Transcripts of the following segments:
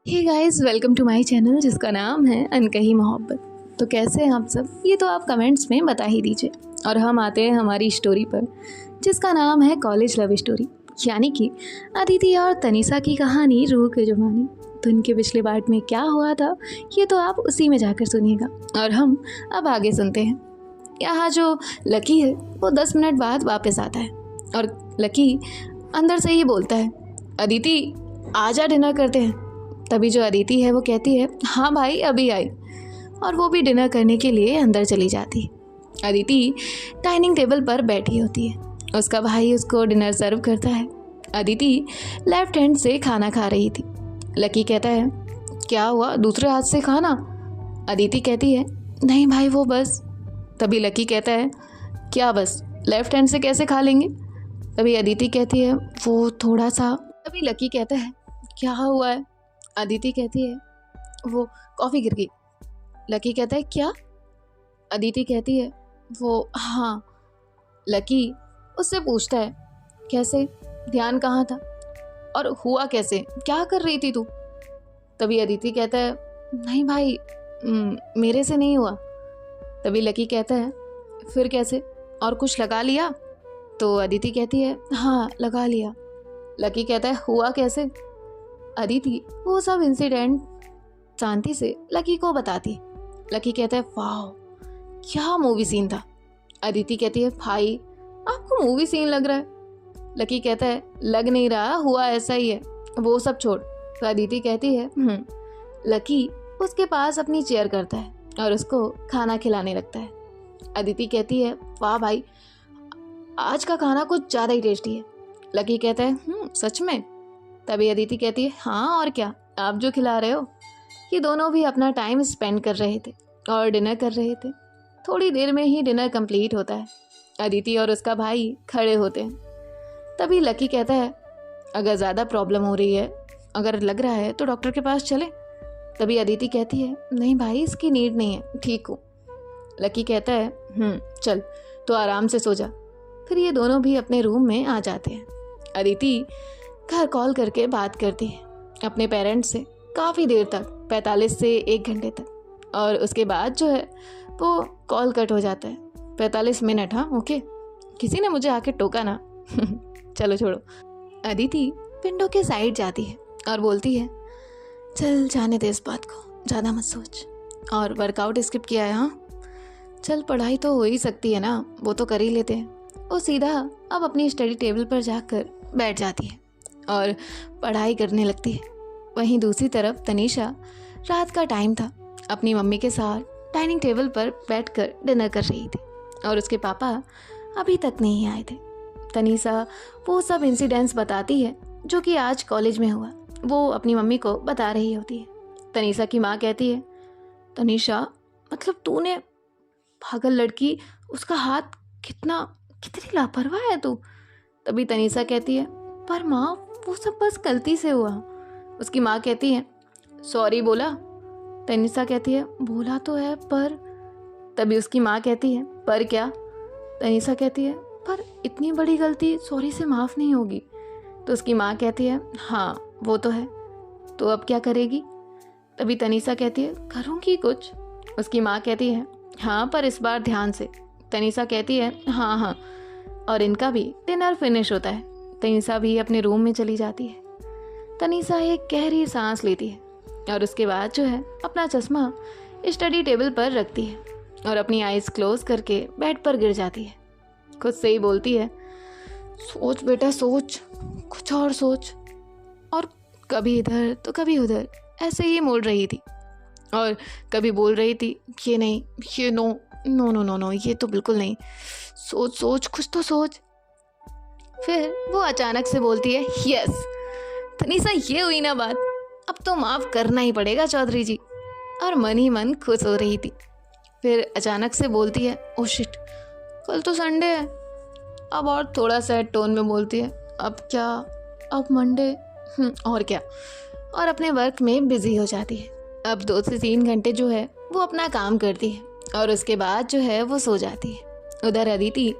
Hey guys, welcome to my channel जिसका नाम है अनकही मोहब्बत। तो कैसे हैं आप सब? ये तो आप कमेंट्स में बता ही दीजिए। और हम आते हैं हमारी स्टोरी पर जिसका नाम है कॉलेज लव स्टोरी, यानी कि अदिति और तनीषा की कहानी रूह के जुबानी। तो इनके पिछले पार्ट में क्या हुआ था ये तो आप उसी में जाकर सुनिएगा, और हम अब आगे सुनते हैं। यहाँ जो लकी है वो 10 मिनट बाद वापस आता है और लकी अंदर से ही बोलता है, अदिति आजा डिनर करते हैं। तभी जो अदिति है वो कहती है, हाँ भाई अभी आई, और वो भी डिनर करने के लिए अंदर चली जाती है। अदिति डाइनिंग टेबल पर बैठी होती है, उसका भाई उसको डिनर सर्व करता है। अदिति लेफ्ट हैंड से खाना खा रही थी। लकी कहता है, क्या हुआ, दूसरे हाथ से खाना? अदिति कहती है, नहीं भाई वो बस। तभी लकी कहता है, क्या बस, लेफ्ट हैंड से कैसे खा लेंगे? तभी अदिति कहती है, वो थोड़ा सा। तभी लकी कहता है, क्या हुआ है? अदिति कहती है, वो कॉफ़ी गिर गई। लकी कहता है, क्या? अदिति कहती है, वो हाँ। लकी उससे पूछता है, कैसे, ध्यान कहाँ था और हुआ कैसे, क्या कर रही थी तू? तभी अदिति कहता है, नहीं भाई मेरे से नहीं हुआ। तभी लकी कहता है, फिर कैसे, और कुछ लगा लिया? तो अदिति कहती है, हाँ लगा लिया। लकी कहता है, हुआ कैसे? अदिति वो सब इंसिडेंट शांति से लकी को बताती। लकी कहता है, वाह क्या मूवी सीन था। अदिति कहती है, भाई आपको मूवी सीन लग रहा है। लकी कहता है, लग नहीं रहा, हुआ ऐसा ही है, वो सब छोड़। तो अदिति कहती है, लकी उसके पास अपनी चेयर करता है और उसको खाना खिलाने लगता है। अदिति कहती है, वाह भाई आज का खाना कुछ ज़्यादा ही टेस्टी है। लकी कहता है, सच में? तभी अदिति कहती है, हाँ और क्या, आप जो खिला रहे हो। ये दोनों भी अपना टाइम स्पेंड कर रहे थे और डिनर कर रहे थे। थोड़ी देर में ही डिनर कंप्लीट होता है। अदिति और उसका भाई खड़े होते हैं। तभी लकी कहता है, अगर ज़्यादा प्रॉब्लम हो रही है, अगर लग रहा है तो डॉक्टर के पास चले। तभी अदिति कहती है, नहीं भाई इसकी नीड नहीं है, ठीक हूँ। लकी कहता है, चल तो आराम से सो जा। फिर ये दोनों भी अपने रूम में आ जाते हैं। अदिति घर कॉल करके बात करती है अपने पेरेंट्स से काफ़ी देर तक, 45 से 1 घंटे तक। और उसके बाद जो है वो कॉल कट हो जाता है। 45 मिनट, हाँ ओके, किसी ने मुझे आके टोका ना। चलो छोड़ो। अदिति विंडो के साइड जाती है और बोलती है, चल जाने दे इस बात को, ज़्यादा मत सोच। और वर्कआउट स्किप किया है? हाँ चल, पढ़ाई तो हो ही सकती है ना, वो तो कर ही लेते हैं। वो सीधा अब अपनी स्टडी टेबल पर जाकर बैठ जाती है और पढ़ाई करने लगती है। वहीं दूसरी तरफ तनीषा, रात का टाइम था, अपनी मम्मी के साथ डाइनिंग टेबल पर बैठकर डिनर कर रही थी और उसके पापा अभी तक नहीं आए थे। तनीषा वो सब इंसिडेंट्स बताती है जो कि आज कॉलेज में हुआ, वो अपनी मम्मी को बता रही होती है। तनीषा की माँ कहती है, तनीषा मतलब तूने, पागल लड़की, उसका हाथ कितनी लापरवाह है तू। तभी तनीषा कहती है, पर माँ वो सब बस गलती से हुआ। उसकी माँ कहती है, सॉरी बोला? तनीषा कहती है, बोला तो है पर। तभी उसकी माँ कहती है, पर क्या? तनीषा कहती है, पर इतनी बड़ी गलती सॉरी से माफ़ नहीं होगी। तो उसकी माँ कहती है, हाँ वो तो है, तो अब क्या करेगी? तभी तनीषा कहती है, करूँगी कुछ। उसकी माँ कहती है, हाँ पर इस बार ध्यान से। तनीषा कहती है, हाँ। और इनका भी डिनर फिनिश होता है। तनीषा भी अपने रूम में चली जाती है। तनीषा एक गहरी सांस लेती है और उसके बाद जो है अपना चश्मा स्टडी टेबल पर रखती है और अपनी आइज़ क्लोज करके बेड पर गिर जाती है। खुद से ही बोलती है, सोच बेटा सोच, कुछ और सोच। और कभी इधर तो कभी उधर ऐसे ही मोड़ रही थी और कभी बोल रही थी, ये नहीं, ये नो, ये तो बिल्कुल नहीं, सोच कुछ तो सोच। फिर वो अचानक से बोलती है, यस तनीषा ये हुई ना बात, अब तो माफ़ करना ही पड़ेगा चौधरी जी। और मन ही मन खुश हो रही थी। फिर अचानक से बोलती है, ओ शिट कल तो संडे है। अब और थोड़ा सैड टोन में बोलती है, अब क्या, अब मंडे, और क्या। और अपने वर्क में बिजी हो जाती है। अब 2 से 3 घंटे जो है वो अपना काम करती है और उसके बाद जो है वो सो जाती है। उधर अदिति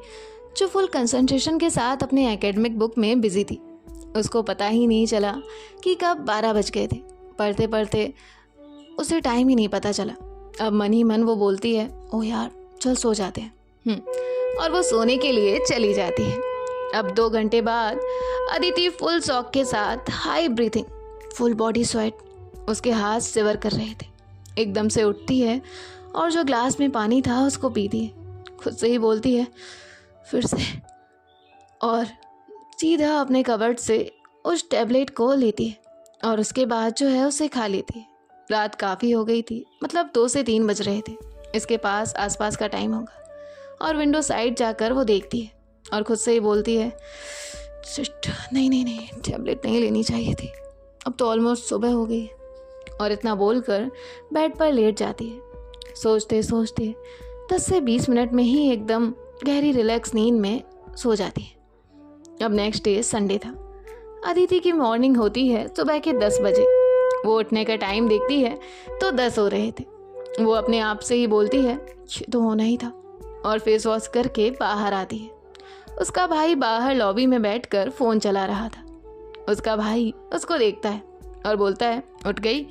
जो फुल कंसंट्रेशन के साथ अपने एकेडमिक बुक में बिजी थी, उसको पता ही नहीं चला कि कब 12 बज गए थे। पढ़ते पढ़ते उसे टाइम ही नहीं पता चला। अब मन ही मन वो बोलती है, ओह यार चल सो जाते हैं। और वो सोने के लिए चली जाती है। अब 2 घंटे बाद अदिति फुल शॉक के साथ high breathing, full body sweat, उसके हाथ शिवर कर रहे थे। एकदम से उठती है और जो ग्लास में पानी था उसको पीती है। खुद से ही बोलती है फिर से, और सीधा अपने कबर्ड से उस टैबलेट को लेती है और उसके बाद जो है उसे खा लेती है। रात काफ़ी हो गई थी, मतलब 2 से 3 बज रहे थे। इसके पास आसपास का टाइम होगा और विंडो साइड जाकर वो देखती है और खुद से ही बोलती है शिट, नहीं, टैबलेट नहीं लेनी चाहिए थी, अब तो ऑलमोस्ट सुबह हो गई है। और इतना बोलकर बेड पर लेट जाती है। सोचते सोचते 10 से 20 मिनट में ही एकदम गहरी रिलैक्स नींद में सो जाती है। अब नेक्स्ट डे संडे था। अदिति की मॉर्निंग होती है सुबह के 10 बजे। वो उठने का टाइम देखती है तो 10 हो रहे थे। वो अपने आप से ही बोलती है ये तो होना ही था, और फेस वॉश करके बाहर आती है। उसका भाई बाहर लॉबी में बैठकर फ़ोन चला रहा था। उसका भाई उसको देखता है और बोलता है उठ गई?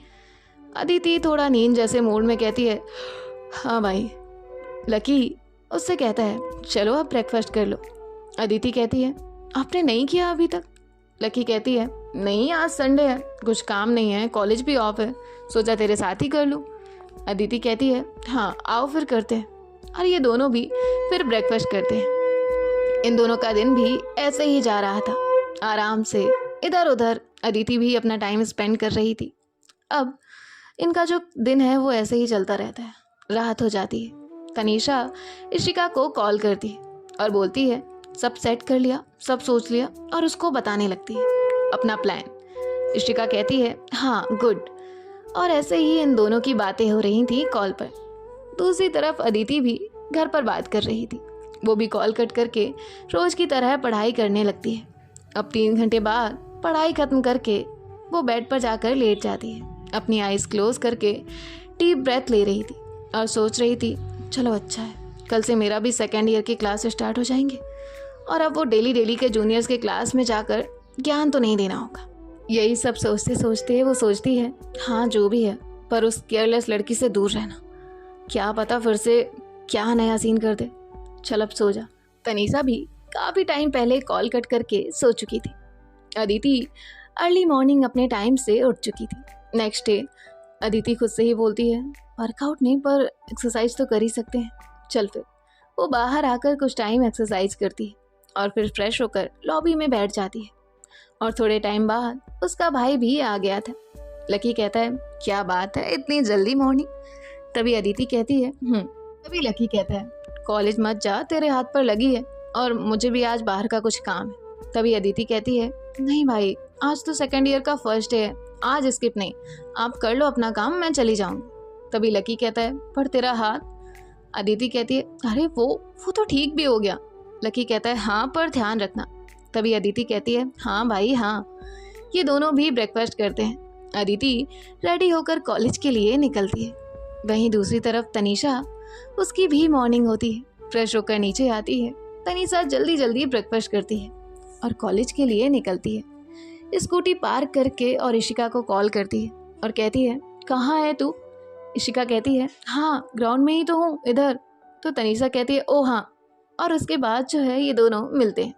अदिति थोड़ा नींद जैसे मूड में कहती है हाँ भाई। लकी उससे कहता है चलो अब ब्रेकफास्ट कर लो। अदिति कहती है आपने नहीं किया अभी तक? लकी कहती है नहीं, आज संडे है, कुछ काम नहीं है, कॉलेज भी ऑफ है, सोचा तेरे साथ ही कर लूँ। अदिति कहती है हाँ आओ फिर करते हैं। और ये दोनों भी फिर ब्रेकफास्ट करते हैं। इन दोनों का दिन भी ऐसे ही जा रहा था, आराम से इधर उधर अदिति भी अपना टाइम स्पेंड कर रही थी। अब इनका जो दिन है वो ऐसे ही चलता रहता है। रात हो जाती है। तनीषा इशिका को कॉल करती है और बोलती है सब सेट कर लिया, सब सोच लिया, और उसको बताने लगती है अपना प्लान। इशिका कहती है हाँ गुड। और ऐसे ही इन दोनों की बातें हो रही थी कॉल पर। दूसरी तरफ अदिति भी घर पर बात कर रही थी। वो भी कॉल कट करके रोज की तरह पढ़ाई करने लगती है। अब 3 घंटे बाद पढ़ाई खत्म करके वो बेड पर जाकर लेट जाती है। अपनी आइज़ क्लोज करके डीप ब्रेथ ले रही थी और सोच रही थी चलो अच्छा है, कल से मेरा भी 2nd ईयर की क्लास स्टार्ट हो जाएंगे और अब वो डेली के जूनियर्स के क्लास में जाकर ज्ञान तो नहीं देना होगा। यही सब सोचते सोचते वो सोचती है हाँ जो भी है, पर उस केयरलेस लड़की से दूर रहना, क्या पता फिर से क्या नया सीन कर दे। चल अब सो जा। तनीषा भी काफ़ी टाइम पहले कॉल कट करके सो चुकी थी। अदिति अर्ली मॉर्निंग अपने टाइम से उठ चुकी थी। नेक्स्ट डे अदिति खुद से ही बोलती है वर्कआउट नहीं पर एक्सरसाइज तो कर ही सकते हैं, चल फिर। वो बाहर आकर कुछ टाइम एक्सरसाइज करती है और फिर फ्रेश होकर लॉबी में बैठ जाती है। और थोड़े टाइम बाद उसका भाई भी आ गया था। लकी कहता है क्या बात है इतनी जल्दी मॉर्निंग? तभी अदिति कहती है तभी लकी कहता है कॉलेज मत जा, तेरे हाथ पर लगी है और मुझे भी आज बाहर का कुछ काम है। तभी अदिति कहती है नहीं भाई, आज तो 2nd ईयर का फर्स्ट डे है, आज स्किप नहीं, आप कर लो अपना काम, मैं चली जाऊंगी। तभी लकी कहता है पर तेरा हाथ? अदिति कहती है अरे वो तो ठीक भी हो गया। लकी कहता है हाँ पर ध्यान रखना। तभी अदिति कहती है हाँ भाई हाँ। ये दोनों भी ब्रेकफास्ट करते हैं। अदिति रेडी होकर कॉलेज के लिए निकलती है। वहीं दूसरी तरफ तनीषा, उसकी भी मॉर्निंग होती है। फ्रेश होकर नीचे आती है। तनीषा जल्दी ब्रेकफास्ट करती है और कॉलेज के लिए निकलती है। स्कूटी पार्क करके और इशिका को कॉल करती है और कहती है कहाँ है तू? इशिका कहती है हाँ ग्राउंड में ही तो हूँ, इधर। तो तनीषा कहती है ओ हाँ। और उसके बाद जो है ये दोनों मिलते हैं।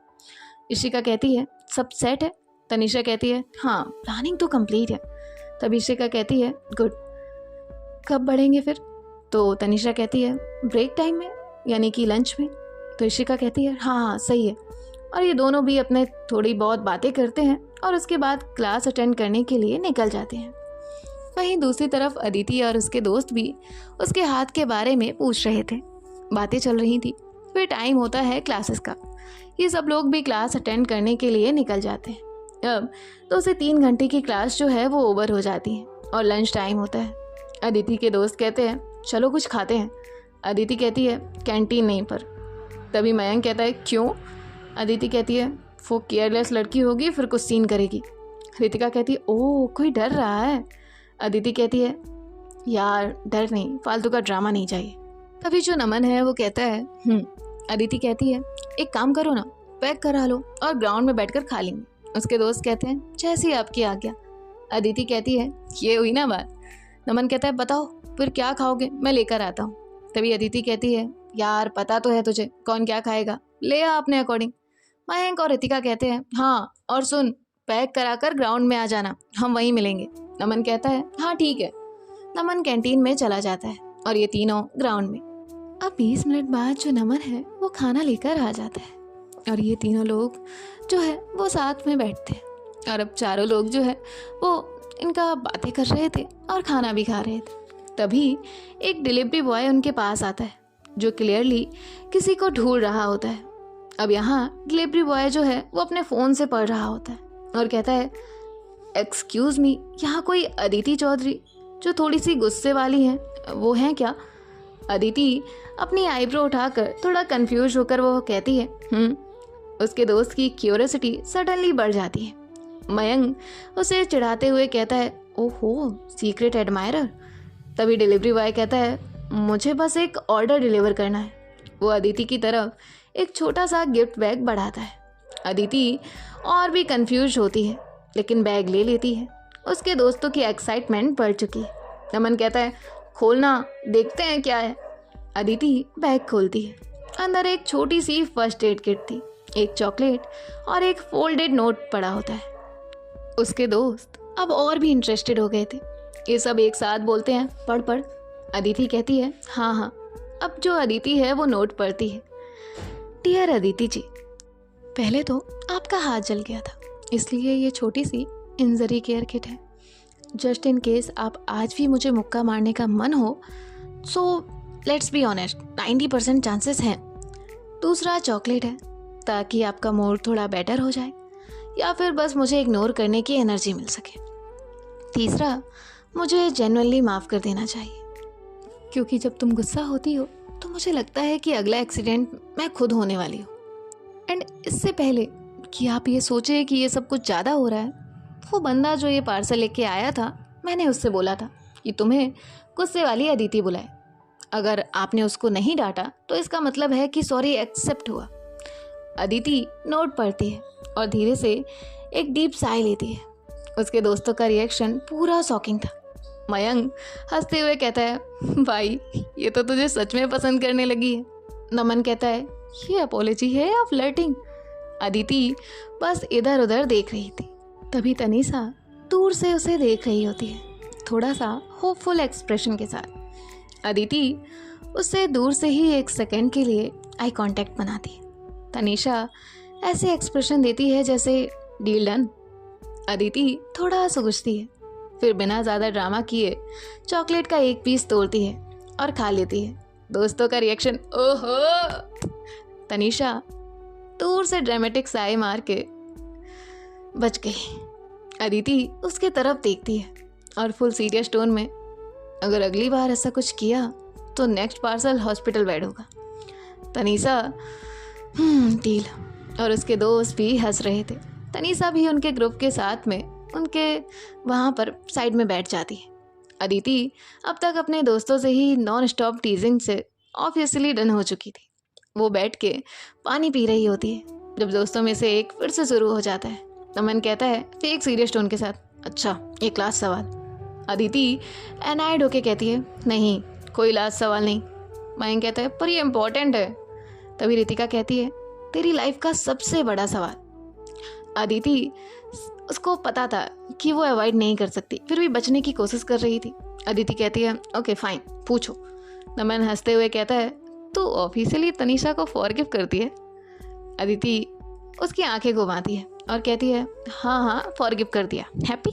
इशिका कहती है सब सेट है? तनीषा कहती है हाँ प्लानिंग तो कंप्लीट है। तब इशिका कहती है गुड, कब बढ़ेंगे फिर? तो तनीषा कहती है ब्रेक टाइम में, यानी कि लंच में। तो इशिका कहती है हाँ सही है। और ये दोनों भी अपने थोड़ी बहुत बातें करते हैं और उसके बाद क्लास अटेंड करने के लिए निकल जाते हैं। वहीं दूसरी तरफ अदिति और उसके दोस्त भी उसके हाथ के बारे में पूछ रहे थे। बातें चल रही थी। फिर टाइम होता है क्लासेस का। ये सब लोग भी क्लास अटेंड करने के लिए निकल जाते हैं। अब 2 से 3 घंटे की क्लास जो है वो ओवर हो जाती है और लंच टाइम होता है। अदिति के दोस्त कहते हैं चलो कुछ खाते हैं। अदिति कहती है कैंटीन नहीं पर। तभी मयंक कहता है क्यों? अदिति कहती है वो केयरलेस लड़की होगी, फिर कुछ सीन करेगी। रितिका कहती है ओह कोई डर रहा है। अदिति कहती है यार डर नहीं, फालतू का ड्रामा नहीं चाहिए। तभी जो नमन है वो कहता है अदिति कहती है एक काम करो ना, पैक करा लो और ग्राउंड में बैठकर खा लेंगे। उसके दोस्त कहते हैं जैसी आपकी आज्ञा। अदिति कहती है ये हुई ना बात। नमन कहता है बताओ फिर क्या खाओगे, मैं लेकर आता हूँ। तभी अदिति कहती है यार पता तो है तुझे कौन क्या खाएगा, ले आ अपने अकॉर्डिंग। मयंक और रितिका कहते हैं हाँ, और सुन पैक कराकर ग्राउंड में आ जाना, हम वहीं मिलेंगे। नमन कहता है हाँ ठीक है। नमन कैंटीन में चला जाता है और ये तीनों ग्राउंड में। अब 20 मिनट बाद जो नमन है वो खाना लेकर आ जाता है और ये तीनों लोग जो है वो साथ में बैठते हैं और अब चारों लोग जो है वो इनका बातें कर रहे थे और खाना भी खा रहे थे। तभी एक डिलीवरी बॉय उनके पास आता है जो क्लियरली किसी को ढूंढ रहा होता है। अब यहाँ डिलीवरी बॉय जो है वो अपने फ़ोन से पढ़ रहा होता है और कहता है एक्सक्यूज़ मी, यहाँ कोई अदिति चौधरी जो थोड़ी सी गुस्से वाली हैं वो हैं क्या? अदिति अपनी आईब्रो उठाकर थोड़ा कंफ्यूज होकर वो कहती है उसके दोस्त की क्यूरियोसिटी सडनली बढ़ जाती है। मयंक उसे चिढ़ाते हुए कहता है ओहो सीक्रेट एडमायरर। तभी डिलीवरी बॉय कहता है मुझे बस एक ऑर्डर डिलीवर करना है। वो अदिति की तरफ एक छोटा सा गिफ्ट बैग बढ़ाता है। अदिति और भी कंफ्यूज होती है लेकिन बैग ले लेती है। उसके दोस्तों की एक्साइटमेंट बढ़ चुकी है। नमन कहता है खोलना, देखते हैं क्या है। अदिति बैग खोलती है। अंदर एक छोटी सी फर्स्ट एड किट थी, एक चॉकलेट और एक फोल्डेड नोट पड़ा होता है। उसके दोस्त अब और भी इंटरेस्टेड हो गए थे। ये सब एक साथ बोलते हैं पढ़ पढ़। अदिति कहती है हाँ हाँ। अब जो अदिति है वो नोट पढ़ती है। डियर अदिति जी, पहले तो आपका हाथ जल गया था इसलिए ये छोटी सी इंजरी केयर किट है। जस्ट इन केस आप आज भी मुझे मुक्का मारने का मन हो so let's be honest 90% chances हैं। दूसरा चॉकलेट है ताकि आपका मूड थोड़ा बेटर हो जाए या फिर बस मुझे इग्नोर करने की एनर्जी मिल सके। तीसरा मुझे जेन्युइनली माफ़ कर देना चाहिए क्योंकि जब तुम गुस्सा होती हो तो मुझे लगता है कि अगला एक्सीडेंट मैं खुद होने वाली हूँ। एंड इससे पहले कि आप ये सोचे कि ये सब कुछ ज़्यादा हो रहा है, वो बंदा जो ये पार्सल लेके आया था मैंने उससे बोला था कि तुम्हें गुस्से वाली अदिति बुलाए। अगर आपने उसको नहीं डांटा तो इसका मतलब है कि सॉरी एक्सेप्ट हुआ। अदिति नोट पढ़ती है और धीरे से एक डीप साई लेती है। उसके दोस्तों का रिएक्शन पूरा शॉकिंग था। मयंक हंसते हुए कहता है भाई ये तो तुझे सच में पसंद करने लगी है। नमन कहता है ये अपोलॉजी है या फ्लर्टिंग? अदिति बस इधर उधर देख रही थी। तभी तनीषा दूर से उसे देख रही होती है थोड़ा सा होपफुल एक्सप्रेशन के साथ। अदिति उससे दूर से ही एक सेकंड के लिए आई कांटेक्ट बनाती है। तनीषा ऐसे एक्सप्रेशन देती है जैसे डील डन। अदिति थोड़ा सोचती है फिर बिना ज़्यादा ड्रामा किए चॉकलेट का एक पीस तोड़ती है और खा लेती है। दोस्तों का रिएक्शन ओहो। तनीषा दूर से ड्रामेटिक साए मार के बच गई। अदिति उसके तरफ देखती है और फुल सीरियस टोन में अगर अगली बार ऐसा कुछ किया तो नेक्स्ट पार्सल हॉस्पिटल बेड होगा। तनीषा डील। और उसके दोस्त भी हंस रहे थे। तनीषा भी उनके ग्रुप के साथ में उनके वहाँ पर साइड में बैठ जाती है। अदिति अब तक अपने दोस्तों से ही नॉन स्टॉप टीजिंग से ऑब्वियसली डन हो चुकी थी। वो बैठ के पानी पी रही होती है जब दोस्तों में से एक फिर से शुरू हो जाता है। नमन कहता है फिर एक सीरियस टोन के साथ अच्छा एक लास्ट सवाल। अदिति एनाइड होके कहती है नहीं कोई लास्ट सवाल नहीं। मयंक कहता है पर ये इम्पोर्टेंट है। तभी रितिका कहती है तेरी लाइफ का सबसे बड़ा सवाल। अदिति उसको पता था कि वो अवॉइड नहीं कर सकती फिर भी बचने की कोशिश कर रही थी। अदिति कहती है ओके फाइन पूछो। नमन हंसते हुए कहता है तो ऑफिशियली तनीषा को फॉरगिव करती है। अदिति उसकी आंखें घुमाती है और कहती है हाँ हाँ फॉरगिव कर दिया, हैप्पी।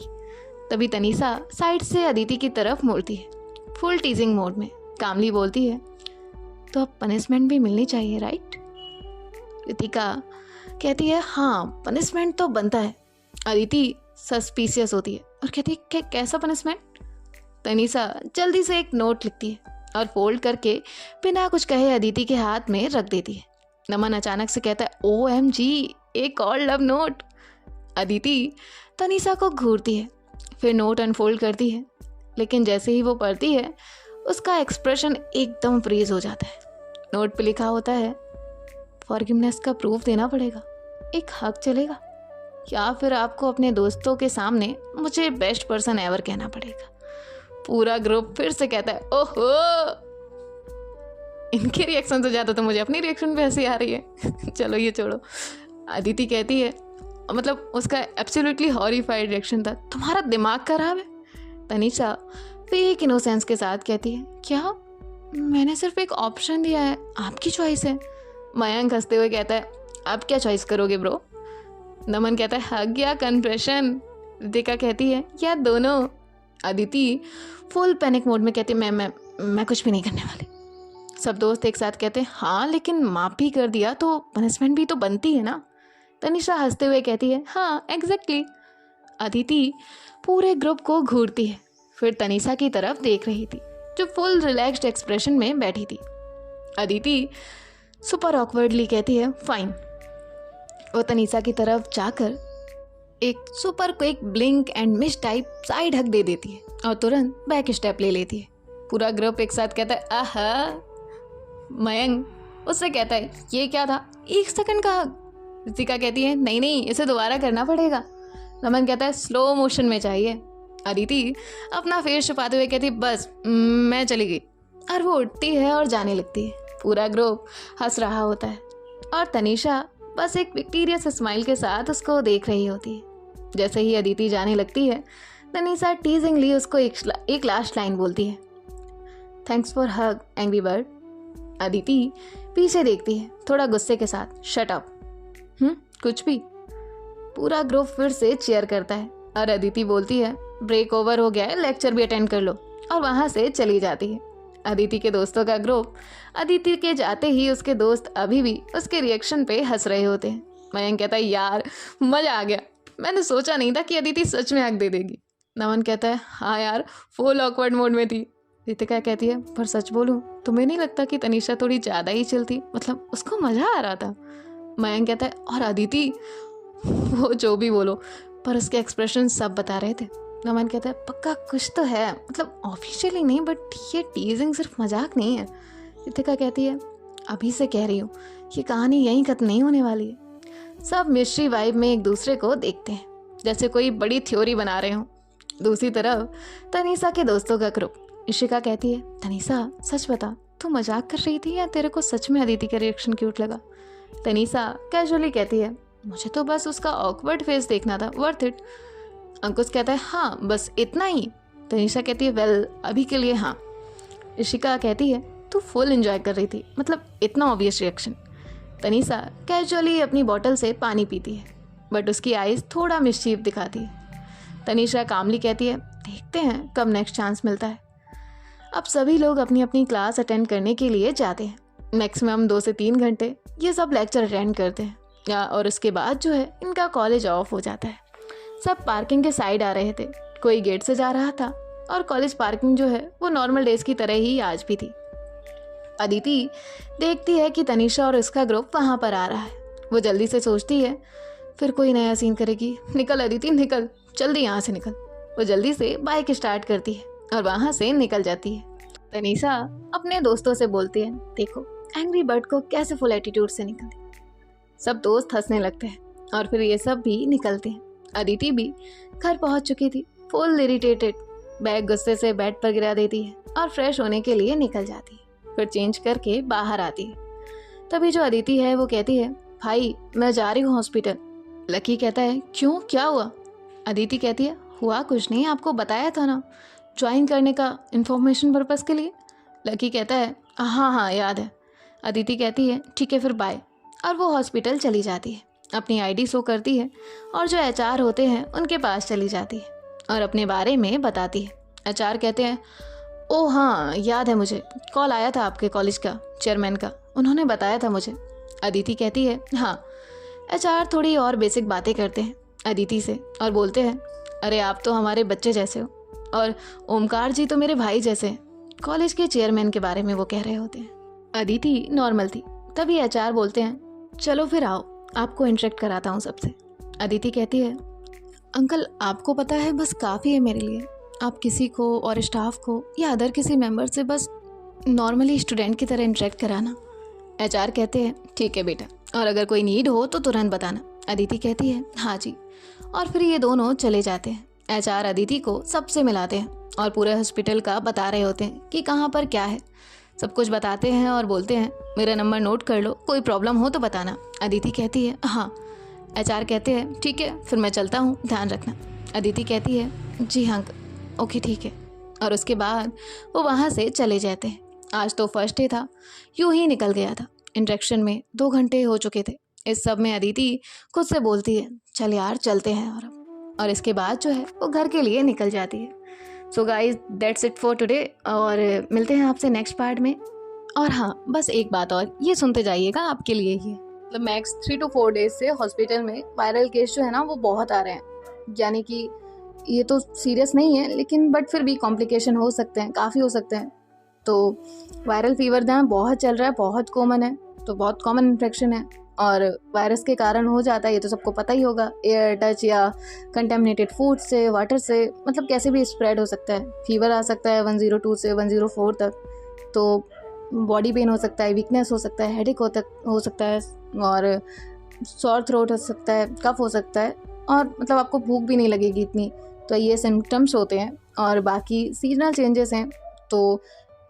तभी तनीषा साइड से अदिति की तरफ मुड़ती है फुल टीजिंग मोड में। कामली बोलती है तो अब पनिशमेंट भी मिलनी चाहिए राइट? रितिका कहती है हाँ पनिशमेंट तो बनता है। अदिति सस्पिशियस होती है और कहती है कैसा पनिशमेंट? तनीषा जल्दी से एक नोट लिखती है और फोल्ड करके बिना कुछ कहे अदिति के हाथ में रख देती है। नमन अचानक से कहता है OMG एक और लव नोट। अदिति तनीषा को घूरती है फिर नोट अनफोल्ड करती है लेकिन जैसे ही वो पढ़ती है उसका एक्सप्रेशन एकदम फ्रीज हो जाता है। नोट पे लिखा होता है फॉरगिवनेस का प्रूफ देना पड़ेगा, एक हक चलेगा। या फिर आपको अपने दोस्तों के सामने मुझे बेस्ट पर्सन एवर कहना पड़ेगा। पूरा ग्रुप फिर से कहता है ओहो। इनके रिएक्शन से ज़्यादा तो मुझे अपनी रिएक्शन पे हंसी आ रही है। चलो ये छोड़ो। अदिति कहती है, मतलब उसका एब्सोल्युटली हॉरिफाइड रिएक्शन था, तुम्हारा दिमाग खराब है। तनीषा फेक इनोसेंस के साथ कहती है, क्या? मैंने सिर्फ एक ऑप्शन दिया है, आपकी चॉइस है। मयंक हंसते हुए कहता है, आप क्या चॉइस करोगे ब्रो? नमन कहता है, हग या कन्फेशन? रितिका कहती है, या दोनों? अदिति फुल पैनिक मोड में कहती है, मैं कुछ भी नहीं करने वाली। सब दोस्त एक साथ कहते हैं, हाँ लेकिन माफ भी कर दिया तो पनिशमेंट भी तो बनती है ना। तनीषा हंसते हुए कहती है, हाँ एग्जैक्टली। अदिति पूरे ग्रुप को घूरती है, फिर तनीषा की तरफ देख रही थी जो फुल रिलैक्स्ड एक्सप्रेशन में बैठी थी। अदिति सुपर ऑकवर्डली कहती है, फाइन। वो तनीषा की तरफ जाकर एक super quick blink and miss type side हक दे देती है और तुरंत बैक स्टेप ले लेती है। पूरा ग्रुप एक साथ कहता है, आहा। मयंक उससे कहता है, ये क्या था, 1 सेकंड का हक? रितिका कहती है, नहीं इसे दोबारा करना पड़ेगा। नमन कहता है, स्लो मोशन में चाहिए। अदिति अपना फेस छुपाते हुए कहती, बस मैं चली गई। और वो उठती है और जाने लगती है। पूरा ग्रुप हंस रहा होता है और तनीषा बस एक विक्टीरियस स्माइल के साथ उसको देख रही होती है। जैसे ही अदिति जाने लगती है, तनीषा टीजिंगली उसको एक लास्ट लाइन बोलती है, thanks for hug angry bird. Aditi पीछे देखती है थोड़ा गुस्से के साथ, शट अप। कुछ भी। पूरा ग्रुप फिर से चीयर करता है और अदिति बोलती है, ब्रेक ओवर हो गया है, लेक्चर भी अटेंड कर लो, और वहाँ से चली जाती है। अदिति के दोस्तों का ग्रुप अदिति के जाते ही उसके दोस्त अभी भी उसके रिएक्शन पे हंस रहे होते हैं। मयंक कहता है, यार मज़ा आ गया, मैंने सोचा नहीं था कि अदिति सच में हक दे देगी। नमन कहता है, हाँ यार फुल ऑकवर्ड मोड में थी। रितिका कहती है, पर सच बोलूं तुम्हें नहीं लगता कि तनीषा थोड़ी ज़्यादा ही चिल थी, मतलब उसको मज़ा आ रहा था। मयंक कहता है, और अदिति वो जो भी बोलो पर उसके एक्सप्रेशन सब बता रहे थे। नमन कहता है, पक्का कुछ तो है, मतलब ऑफिशियली नहीं, बट ये टीजिंग सिर्फ मजाक नहीं है। रितिका कहती है, अभी से कह रही हूँ ये कहानी यहीं खत्म नहीं होने वाली है। सब मिस्ट्री वाइब में एक दूसरे को देखते हैं जैसे कोई बड़ी थ्योरी बना रहे हों। दूसरी तरफ तनीषा के दोस्तों का ग्रुप। इशिका कहती है, तनीषा सच बता, तू मजाक कर रही थी या तेरे को सच में अदिति का रिएक्शन क्यूट लगा? तनीषा कैजुअली कहती है, मुझे तो बस उसका ऑकवर्ड फेस देखना था, वर्थ इट। अंकुश कहता है, हाँ बस इतना ही। तनीषा कहती है, वेल अभी के लिए हाँ। इशिका कहती है, तू फुल एंजॉय कर रही थी, मतलब इतना ऑब्वियस रिएक्शन। तनीषा कैजुअली अपनी बॉटल से पानी पीती है, बट उसकी आइज़ थोड़ा मिस्चीफ दिखाती है। तनीषा कामली कहती है, देखते हैं कब नेक्स्ट चांस मिलता है। अब सभी लोग अपनी अपनी क्लास अटेंड करने के लिए जाते हैं। मैक्सिमम 2 से 3 घंटे ये सब लेक्चर अटेंड करते हैं और उसके बाद जो है इनका कॉलेज ऑफ हो जाता है। सब पार्किंग के साइड आ रहे थे, कोई गेट से जा रहा था और कॉलेज पार्किंग जो है वो नॉर्मल डेज की तरह ही आज भी थी। अदिति देखती है कि तनीषा और इसका ग्रुप वहाँ पर आ रहा है। वो जल्दी से सोचती है फिर कोई नया सीन करेगी, निकल अदिति निकल, जल्दी यहाँ से निकल। वो जल्दी से बाइक स्टार्ट करती है और वहाँ से निकल जाती है। तनीषा अपने दोस्तों से बोलती है, देखो एंग्री बर्ड को कैसे फुल एटीट्यूड से निकलती। सब दोस्त हंसने लगते हैं और फिर ये सब भी निकलते हैं। अदिति भी घर पहुंच चुकी थी, फुल इरिटेटेड। बैग गुस्से से बेड पर गिरा देती है और फ्रेश होने के लिए निकल जाती है। फिर चेंज करके बाहर आती है। तभी जो अदिति है वो कहती है, भाई मैं जा रही हूँ हॉस्पिटल। लकी कहता है, क्यों क्या हुआ? अदिति कहती है, हुआ कुछ नहीं, आपको बताया था ना ज्वाइन करने का इन्फॉर्मेशन पर्पज़ के लिए। लकी कहता है, हाँ याद है। अदिति कहती है, ठीक है फिर बाय। और वो हॉस्पिटल चली जाती है, अपनी आईडी शो करती है और जो एचआर होते हैं उनके पास चली जाती है और अपने बारे में बताती है। एचआर कहते हैं, ओह हाँ याद है, मुझे कॉल आया था आपके कॉलेज का चेयरमैन का, उन्होंने बताया था मुझे। अदिति कहती है, हाँ। एचआर थोड़ी और बेसिक बातें करते हैं अदिति से और बोलते हैं, अरे आप तो हमारे बच्चे जैसे हो और ओमकार जी तो मेरे भाई जैसे हैं। कॉलेज के चेयरमैन के बारे में वो कह रहे होते हैं। अदिति नॉर्मल थी। तभी एचआर बोलते हैं, चलो फिर आओ, आपको इंटरेक्ट कराता हूँ सबसे। अदिति कहती है, अंकल आपको पता है बस काफ़ी है मेरे लिए, आप किसी को और स्टाफ को या अदर किसी मेंबर से बस नॉर्मली स्टूडेंट की तरह इंटरेक्ट कराना। एचआर कहते हैं, ठीक है बेटा, और अगर कोई नीड हो तो तुरंत बताना, अदिति कहती है हाँ जी। और फिर ये दोनों चले जाते हैं। एचआर अदिति को सबसे मिलाते हैं और पूरे हॉस्पिटल का बता रहे होते हैं कि कहाँ पर क्या है। सब कुछ बताते हैं और बोलते हैं मेरा नंबर नोट कर लो, कोई प्रॉब्लम हो तो बताना। अदिति कहती है हाँ। एचआर कहते हैं ठीक है फिर मैं चलता हूँ, ध्यान रखना। अदिति कहती है जी हाँ ओके ठीक है। और उसके बाद वो वहाँ से चले जाते हैं। आज तो फर्स्ट डे था, यूं ही निकल गया था। इंट्रैक्शन में 2 घंटे हो चुके थे। इस सब में अदिति खुद से बोलती है चल यार चलते हैं। और इसके बाद जो है वो घर के लिए निकल जाती है। So guys that's it for today, और मिलते हैं आपसे नेक्स्ट पार्ट में। और हाँ बस एक बात और, ये सुनते जाइएगा आपके लिए ही। मतलब मैक्स 3 to 4 डेज से हॉस्पिटल में वायरल केस जो है ना वो बहुत आ रहे हैं। यानी कि ये तो सीरियस नहीं है लेकिन बट फिर भी कॉम्प्लिकेशन हो सकते हैं, काफ़ी हो सकते हैं। तो वायरल फीवर ना बहुत चल रहा है, बहुत कॉमन है, तो बहुत कॉमन इन्फेक्शन है और वायरस के कारण हो जाता है, ये तो सबको पता ही होगा। एयर टच या कंटेमिनेटेड फूड से, वाटर से, मतलब कैसे भी स्प्रेड हो सकता है। फीवर आ सकता है 102 से 104 तक। तो बॉडी पेन हो सकता है, वीकनेस हो सकता है, हेडेक हो सकता है और सॉर थ्रोट हो सकता है, कफ हो सकता है और मतलब आपको भूख भी नहीं लगेगी इतनी। तो ये सिम्टम्स होते हैं। और बाकी सीजनल चेंजेस हैं तो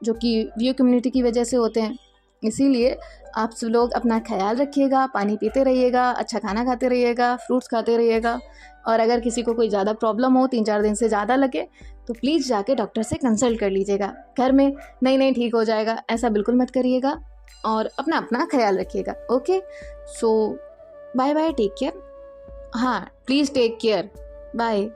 जो कि व्यू कम्युनिटी की वजह से होते हैं। इसीलिए आप सब लोग अपना ख्याल रखिएगा, पानी पीते रहिएगा, अच्छा खाना खाते रहिएगा, फ्रूट्स खाते रहिएगा। और अगर किसी को कोई ज़्यादा प्रॉब्लम हो, 3-4 दिन से ज़्यादा लगे, तो प्लीज़ जाके डॉक्टर से कंसल्ट कर लीजिएगा। घर में नहीं ठीक हो जाएगा ऐसा बिल्कुल मत करिएगा और अपना ख्याल रखिएगा। ओके, सो बाय बाय, टेक केयर। हाँ प्लीज़ टेक केयर, बाय।